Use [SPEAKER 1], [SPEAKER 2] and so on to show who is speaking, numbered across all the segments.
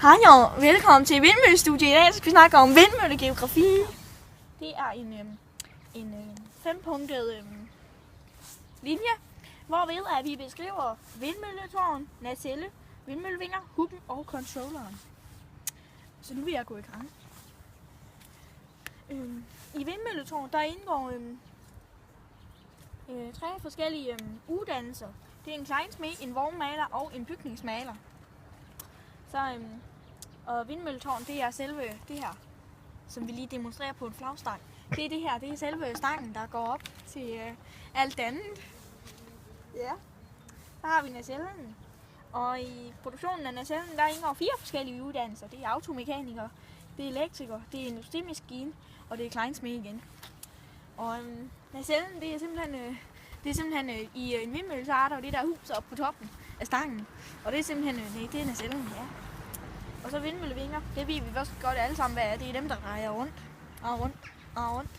[SPEAKER 1] Hej og velkommen til Vindmøllestudiet. I dag skal vi snakke om vindmøllegeografi. Det er en 5-punktet linje, hvorved at vi beskriver vindmølletårn, nacelle, vindmøllevinger, hubben og controlleren. Så nu vil jeg gå i gang. I vindmølletårn der indgår 3 forskellige uddannelser. Det er en kleinsmed, en vognmaler og en bygningsmaler. Og vindmølletårn, det er selve det her, som vi lige demonstrerer på en flagstang. Det er det her, det er selve stangen, der går op til alt andet. Ja. Så har vi nacellen. Og i produktionen af nacellen, der indgår 4 forskellige uddannelser. Det er automekaniker, det er elektriker, det er industrimaskine, og det er kleinsmed igen. Og nacellen, det er simpelthen i en vindmølle, så er der jo det der hus oppe på toppen af stangen. Og det er simpelthen, det er nacellen, ja. Og så vindmøllevinger, det ved vi også godt alle sammen, hvad er. Det er dem, der drejer rundt og rundt og rundt.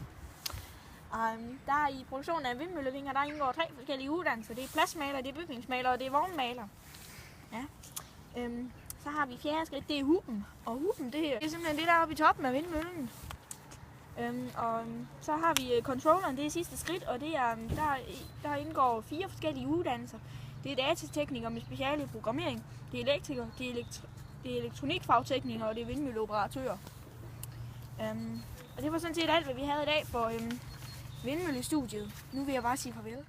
[SPEAKER 1] Der i produktionen af vindmøllevinger, der indgår 3 forskellige uddannelser. Det er pladsmaler, det er bygningsmaler og det er vognmaler. Ja. Så har vi 4. skridt, det er hubben. Og hubben, det er simpelthen det, der er oppe i toppen af vindmøllen. Og så har vi controlleren, det er sidste skridt, og det er, der indgår 4 forskellige uddannelser. Det er datatekniker med speciale i programmering, det er elektriker, det er elektronikfagtekniker og det er vindmølleoperatører. Og det var sådan set alt, hvad vi havde i dag for vindmøllestudiet. Nu vil jeg bare sige farvel.